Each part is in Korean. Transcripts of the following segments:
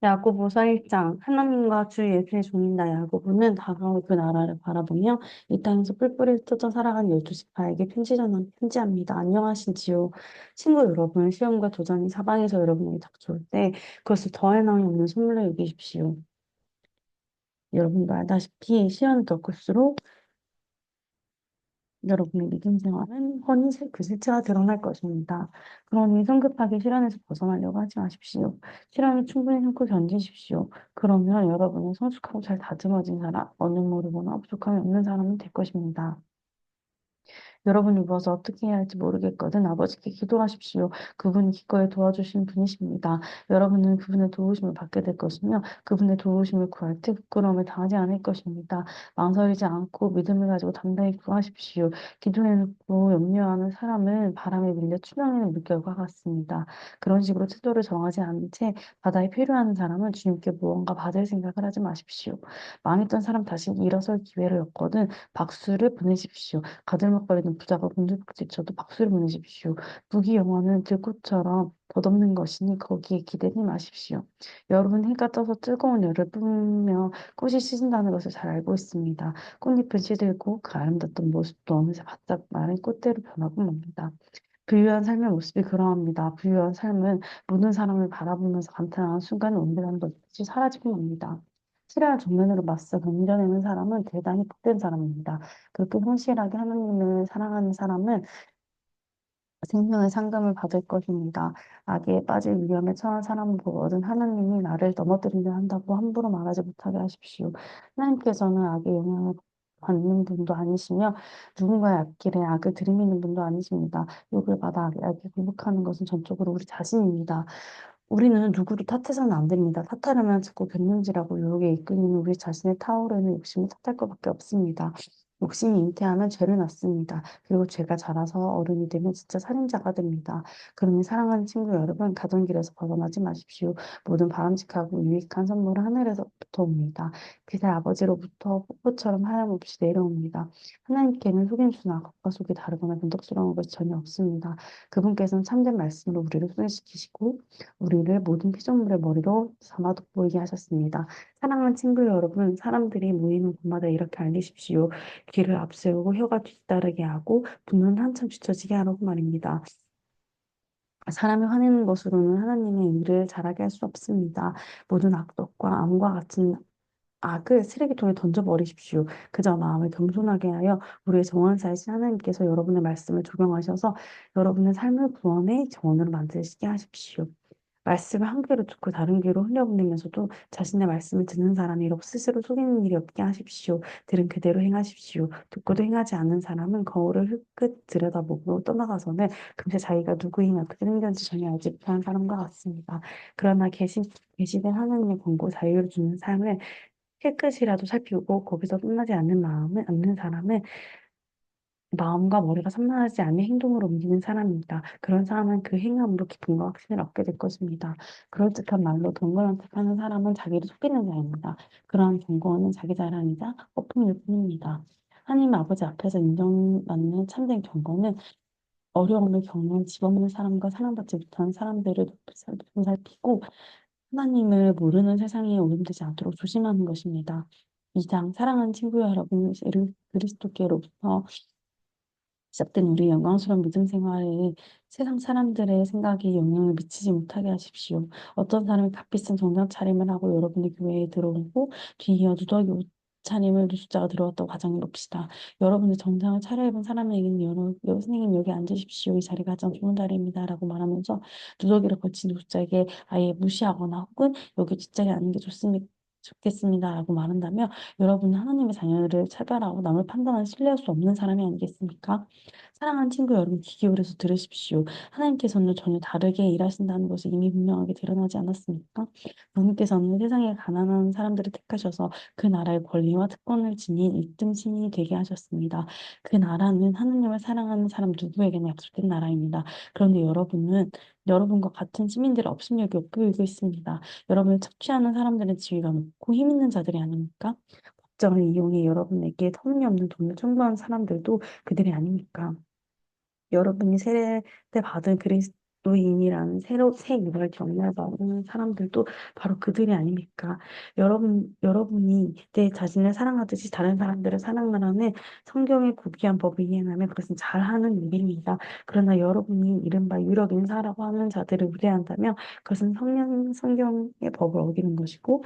야고보서 1장 하나님과 주 예수의 종인 나 야고보는 다가올 그 나라를 바라보며 이 땅에서 뿔뿔이 흩어져 살아간 열두 지파에게 편지합니다. 안녕하신지요. 친구 여러분, 시험과 도전이 사방에서 여러분에게 닥쳐올 때 그것을 더할 나위 없는 선물로 여기십시오. 여러분도 알다시피 시험을 겪을수록 여러분의 믿음 생활은 훤히 그 실체가 드러날 것입니다. 그러니 성급하게 실현에서 벗어나려고 하지 마십시오. 실현을 충분히 참고 견디십시오. 그러면 여러분은 성숙하고 잘 다듬어진 사람, 언능 모르거나 부족함이 없는 사람은 될 것입니다. 여러분이 무엇을 어떻게 해야 할지 모르겠거든 아버지께 기도하십시오. 그분이 기꺼이 도와주신 분이십니다. 여러분은 그분의 도우심을 받게 될 것이며 그분의 도우심을 구할 때 부끄러움을 당하지 않을 것입니다. 망설이지 않고 믿음을 가지고 담대히 구하십시오. 기도해놓고 염려하는 사람은 바람에 밀려 추방하는 물결과 같습니다. 그런 식으로 태도를 정하지 않은 채 바다에 필요한 사람은 주님께 무언가 받을 생각을 하지 마십시오. 망했던 사람 다시 일어설 기회를 얻거든 박수를 보내십시오. 가들먹거리는 부자가 곤두박질쳐도 박수를 보내십시오. 부귀 영화는 들꽃처럼 덧없는 것이니 거기에 기대지 마십시오. 여러분 해가 떠서 뜨거운 열을 뿜으며 꽃이 시진다는 것을 잘 알고 있습니다. 꽃잎은 시들고 그 아름답던 모습도 어느새 바짝 마른 꽃대로 변하고 맙니다. 부유한 삶의 모습이 그러합니다. 부유한 삶은 모든 사람을 바라보면서 감탄하는 순간 온전한 것이 사라지고 맙니다. 실화를 정면으로 맞서 견뎌내는 사람은 대단히 복된 사람입니다. 그렇게 성실하게 하나님을 사랑하는 사람은 생명의 상금을 받을 것입니다. 악에 빠질 위험에 처한 사람을 보거든 하나님이 나를 넘어뜨리려 한다고 함부로 말하지 못하게 하십시오. 하나님께서는 악의 영향을 받는 분도 아니시며 누군가의 앞길에 악을 들이미는 분도 아니십니다. 욕을 받아 악에 굴복하는 것은 전적으로 우리 자신입니다. 우리는 누구도 탓해서는 안 됩니다. 탓하려면 자꾸 곁눈질하고 유혹에 이끌리는 우리 자신의 타오르는 욕심을 탓할 것밖에 없습니다. 욕심이 잉태하면 죄를 낳습니다. 그리고 죄가 자라서 어른이 되면 진짜 살인자가 됩니다. 그러니 사랑하는 친구 여러분, 가던 길에서 벗어나지 마십시오. 모든 바람직하고 유익한 선물은 하늘에서부터 옵니다. 빛의 아버지로부터 폭포처럼 하염없이 내려옵니다. 하나님께는 속임수나 겉과 속이 다르거나 변덕스러운 것이 전혀 없습니다. 그분께서는 참된 말씀으로 우리를 소개시키시고 우리를 모든 피조물의 머리로 삼아 돋보이게 하셨습니다. 사랑하는 친구 여러분, 사람들이 모이는 곳마다 이렇게 알리십시오. 귀를 앞세우고 혀가 뒤따르게 하고 분은 한참 뒤처지게 하라고 말입니다. 사람이 화내는 것으로는 하나님의 일을 잘하게 할 수 없습니다. 모든 악독과 암과 같은 악을 쓰레기통에 던져버리십시오. 그저 마음을 겸손하게 하여 우리의 정원사이신 하나님께서 여러분의 말씀을 적용하셔서 여러분의 삶을 구원의 정원으로 만드시게 하십시오. 말씀을 한 귀로 듣고 다른 귀로 흘려보내면서도 자신의 말씀을 듣는 사람이 스스로 속이는 일이 없게 하십시오. 들은 그대로 행하십시오. 듣고도 행하지 않는 사람은 거울을 흙끝 들여다보고 떠나가서는 금세 자기가 누구이며 어떻게 생겼는지 전혀 알지 못하는 사람과 같습니다. 그러나 계시된 하나님의 권고 자유를 주는 삶을 깨끗이라도 살피고 거기서 끝나지 않는 사람은 마음과 머리가 산만하지 않은 행동으로 옮기는 사람입니다. 그런 사람은 그 행함으로 기쁨과 확신을 얻게 될 것입니다. 그럴듯한 말로 경건한 척하는 사람은 자기를 속이는 자입니다. 그러한 경건은 자기 자랑이자 허풍일 뿐입니다. 하나님 아버지 앞에서 인정받는 참된 경건은 어려움을 겪는 집 없는 사람과 사랑받지 못하는 사람들을 높이 살피고 하나님을 모르는 세상에 오염되지 않도록 조심하는 것입니다. 2장 사랑하는 친구 여러분, 그리스도께로부터 시작된 우리 영광스러운 믿음 생활에 세상 사람들의 생각이 영향을 미치지 못하게 하십시오. 어떤 사람이 값비싼 정장 차림을 하고 여러분의 교회에 들어오고 뒤이어 누더기 옷차림을 누수자가 들어왔다고 가정해 봅시다. 여러분의 정장을 차려입은 사람에게는 선생님 여기 앉으십시오. 이 자리가 가장 좋은 자리입니다. 라고 말하면서 누더기를 걸친 누수자에게 아예 무시하거나 혹은 여기 뒷자리에 앉는 게 좋겠습니다. 라고 말한다면 여러분은 하나님의 자녀를 차별하고 남을 판단하는 신뢰할 수 없는 사람이 아니겠습니까? 사랑하는 친구 여러분, 귀 기울여서 들으십시오. 하나님께서는 전혀 다르게 일하신다는 것이 이미 분명하게 드러나지 않았습니까? 주님께서는 세상에 가난한 사람들을 택하셔서 그 나라의 권리와 특권을 지닌 1등 신인이 되게 하셨습니다. 그 나라는 하나님을 사랑하는 사람 누구에게나 약속된 나라입니다. 그런데 여러분은 여러분과 같은 시민들의 업신여기 엿보이고 있습니다. 여러분을 착취하는 사람들은 지위가 높고 힘 있는 자들이 아닙니까? 법정을 이용해 여러분에게 터무니없는 돈을 청구하는 사람들도 그들이 아닙니까? 여러분이 세례 때 받은 인이라는 새 유발 경험을 하는 사람들도 바로 그들이 아닙니까? 여러분이 내 자신을 사랑하듯이 다른 사람들을 사랑하라는 성경의 구비한 법을 이행하면 그것은 잘하는 일입니다. 그러나 여러분이 이른바 유력 인사라고 하는 자들을 우대한다면 그것은 성경의 법을 어기는 것이고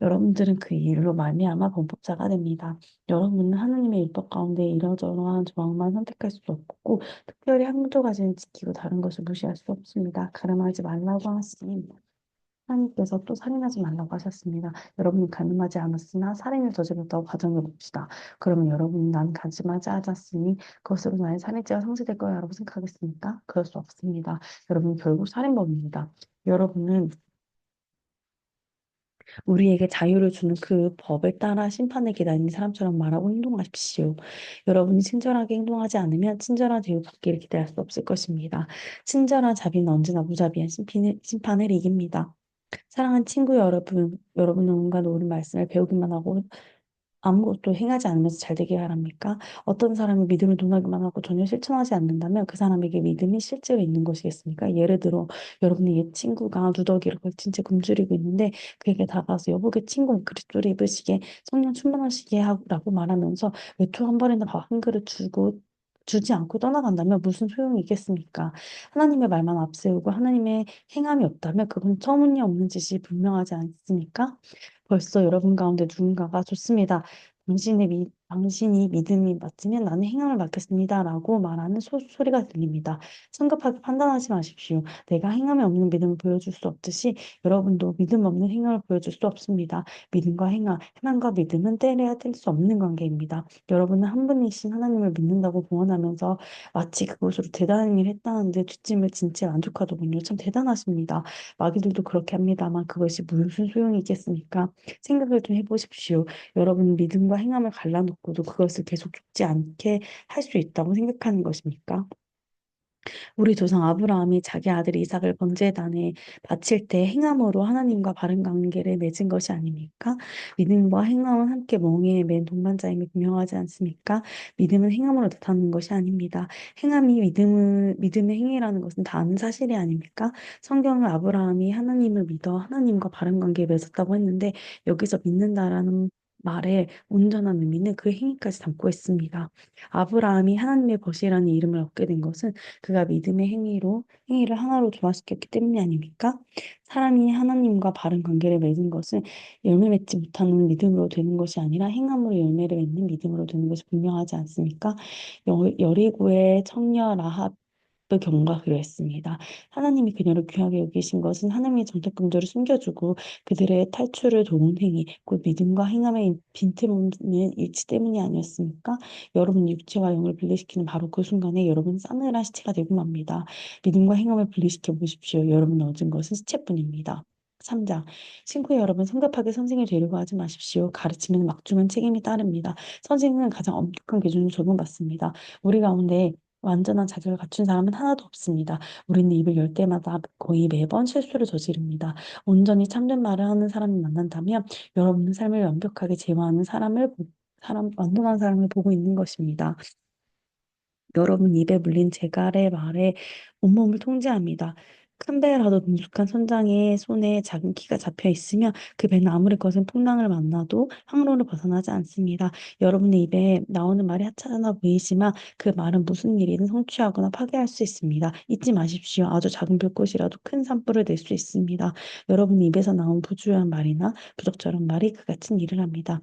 여러분들은 그 일로 말미암아 범법자가 됩니다. 여러분은 하나님의 율법 가운데 이러저러한 조항만 선택할 수 없고 특별히 한두 가지는 지키고 다른 것을 무시할 수 없습니다. 가늠하지 말라고 하시니 하나님께서 또 살인하지 말라고 하셨습니다. 여러분이 가늠하지 않았으나 살인을 저질렀다고 가정해 봅시다. 그러면 여러분이 난 가늠하지 않았으니 그것으로 나의 살인죄가 성취될 거야라고 생각하겠습니까? 그럴 수 없습니다. 여러분 결국 살인범입니다. 여러분은 우리에게 자유를 주는 그 법을 따라 심판을 기다리는 사람처럼 말하고 행동하십시오. 여러분이 친절하게 행동하지 않으면 친절한 대우 받기를 기대할 수 없을 것입니다. 친절한 자비는 언제나 무자비한 심판을 이깁니다. 사랑하는 친구 여러분, 여러분은 온갖 옳은 말씀을 배우기만 하고 아무것도 행하지 않으면서 잘 되길 바랍니까? 어떤 사람이 믿음을 논하기만 하고 전혀 실천하지 않는다면 그 사람에게 믿음이 실제로 있는 것이겠습니까? 예를 들어 여러분의 옛 친구가 누더기를 걸친 채 굶주리고 있는데 그에게 다가와서 여보게 친구 그리스도를 입으시게 성령 충만하시게 하라고 말하면서 외투 한 벌이나 밥 한 그릇 주지 않고 떠나간다면 무슨 소용이 있겠습니까? 하나님의 말만 앞세우고 하나님의 행함이 없다면 그건 터무니없는 짓이 분명하지 않습니까? 벌써 여러분 가운데 누군가가 좋습니다. 당신이 믿음이 맞으면 나는 행함을 맡겼습니다. 라고 말하는 소리가 들립니다. 성급하게 판단하지 마십시오. 내가 행함이 없는 믿음을 보여줄 수 없듯이 여러분도 믿음 없는 행함을 보여줄 수 없습니다. 믿음과 행함, 행함과 믿음은 떼려야 뗄 수 없는 관계입니다. 여러분은 한 분이신 하나님을 믿는다고 공언하면서 마치 그것으로 대단한 일을 했다는데 뒷짐을 진 채 만족하더군요. 참 대단하십니다. 마귀들도 그렇게 합니다만 그것이 무슨 소용이 있겠습니까? 생각을 좀 해보십시오. 여러분 믿음과 행함을 갈라놓고도 그것을 계속 죽지 않게 할 수 있다고 생각하는 것입니까? 우리 조상 아브라함이 자기 아들 이삭을 번제단에 바칠 때 행함으로 하나님과 바른 관계를 맺은 것이 아닙니까? 믿음과 행함은 함께 멍에에 맨 동반자임이 분명하지 않습니까? 믿음은 행함으로 나타나는 것이 아닙니다. 행함이 믿음의 행위라는 것은 다 아는 사실이 아닙니까? 성경은 아브라함이 하나님을 믿어 하나님과 바른 관계에 맺었다고 했는데 여기서 믿는다라는 말의 온전한 의미는 그 행위까지 담고 있습니다. 아브라함이 하나님의 벗이라는 이름을 얻게 된 것은 그가 믿음의 행위를 하나로 조화시켰기 때문이 아닙니까? 사람이 하나님과 바른 관계를 맺은 것은 열매 맺지 못하는 믿음으로 되는 것이 아니라 행함으로 열매를 맺는 믿음으로 되는 것이 분명하지 않습니까? 여리고의 청녀 라합 그 경우가 그랬습니다. 하나님이 그녀를 귀하게 여기신 것은 하나님의 정탐꾼들을 숨겨주고 그들의 탈출을 도운 행위, 곧 믿음과 행함의 빈틈없는 일치 때문이 아니었습니까? 여러분 육체와 영을 분리시키는 바로 그 순간에 여러분 싸늘한 시체가 되고 맙니다. 믿음과 행함을 분리시켜 보십시오. 여러분이 얻은 것은 시체뿐입니다. 3장. 친구 여러분, 성급하게 선생을 되려고 하지 마십시오. 가르치면 막중한 책임이 따릅니다. 선생은 가장 엄격한 기준을 적용받습니다. 우리 가운데 완전한 자격을 갖춘 사람은 하나도 없습니다. 우리는 입을 열 때마다 거의 매번 실수를 저지릅니다. 온전히 참된 말을 하는 사람을 만난다면 여러분의 삶을 완벽하게 제어하는 완전한 사람을 보고 있는 것입니다. 여러분 입에 물린 재갈의 말에 온몸을 통제합니다. 큰 배라도 능숙한 선장의 손에 작은 키가 잡혀 있으면 그 배는 아무리 거센 풍랑을 만나도 항로를 벗어나지 않습니다. 여러분의 입에 나오는 말이 하찮아 보이지만 그 말은 무슨 일이든 성취하거나 파괴할 수 있습니다. 잊지 마십시오. 아주 작은 불꽃이라도 큰 산불을 낼 수 있습니다. 여러분 입에서 나온 부주의한 말이나 부적절한 말이 그 같은 일을 합니다.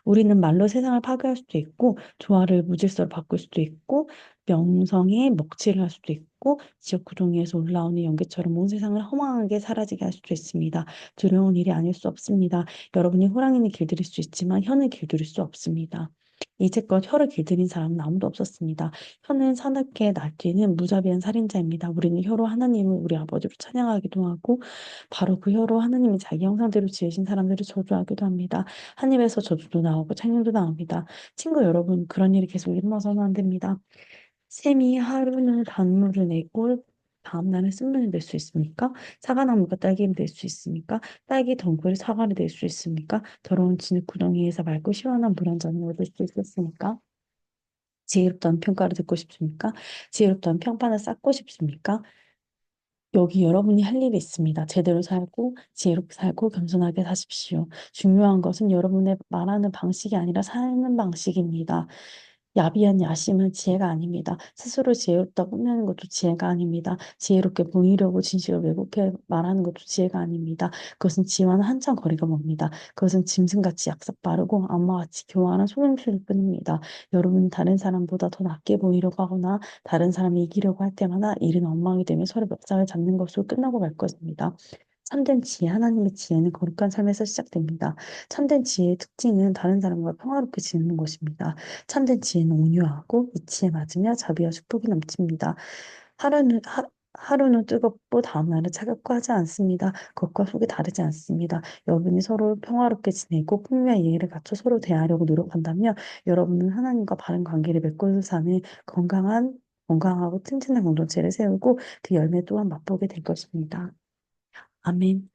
우리는 말로 세상을 파괴할 수도 있고 조화를 무질서로 바꿀 수도 있고 명성에 먹칠을 할 수도 있고 지역 구덩이에서 올라오는 연기처럼 온 세상을 허망하게 사라지게 할 수도 있습니다. 두려운 일이 아닐 수 없습니다. 여러분이 호랑이는 길들일 수 있지만 혀는 길들일 수 없습니다. 이제껏 혀를 길들인 사람은 아무도 없었습니다. 혀는 사납게 날뛰는 무자비한 살인자입니다. 우리는 혀로 하나님을 우리 아버지로 찬양하기도 하고 바로 그 혀로 하나님이 자기 형상대로 지으신 사람들을 저주하기도 합니다. 한 입에서 저주도 나오고 찬양도 나옵니다. 친구 여러분, 그런 일이 계속 일어나서는 안 됩니다. 샘이 하루는 단물을 내고 다음 날은 쓴물을 낼 수 있습니까? 사과나무가 딸기를 낼 수 있습니까? 딸기 덩굴이 사과를 낼 수 있습니까? 더러운 진흙 구덩이에서 맑고 시원한 물 한 잔을 얻을 수 있겠습니까? 지혜롭다는 평가를 듣고 싶습니까? 지혜롭다는 평판을 쌓고 싶습니까? 여기 여러분이 할 일이 있습니다. 제대로 살고 지혜롭게 살고 겸손하게 사십시오. 중요한 것은 여러분의 말하는 방식이 아니라 사는 방식입니다. 야비한 야심은 지혜가 아닙니다. 스스로 지혜롭다고 뽐내는 것도 지혜가 아닙니다. 지혜롭게 보이려고 진실을 왜곡해 말하는 것도 지혜가 아닙니다. 그것은 지혜와는 한참 거리가 멉니다. 그것은 짐승같이 약삭 빠르고 악마같이 교만한 속임수일 뿐입니다. 여러분이 다른 사람보다 더 낫게 보이려고 하거나 다른 사람이 이기려고 할 때마다 일은 엉망이 되며 서로 멱살을 잡는 것으로 끝나고 말 것입니다. 참된 지혜, 하나님의 지혜는 거룩한 삶에서 시작됩니다. 참된 지혜의 특징은 다른 사람과 평화롭게 지내는 것입니다. 참된 지혜는 온유하고 이치에 맞으며 자비와 축복이 넘칩니다. 하루는 뜨겁고 다음날은 차갑고 하지 않습니다. 겉과 속이 다르지 않습니다. 여러분이 서로 평화롭게 지내고 풍요와 예의를 갖춰 서로 대하려고 노력한다면 여러분은 하나님과 바른 관계를 맺고 사는 건강하고 튼튼한 공동체를 세우고 그 열매 또한 맛보게 될 것입니다. 아멘.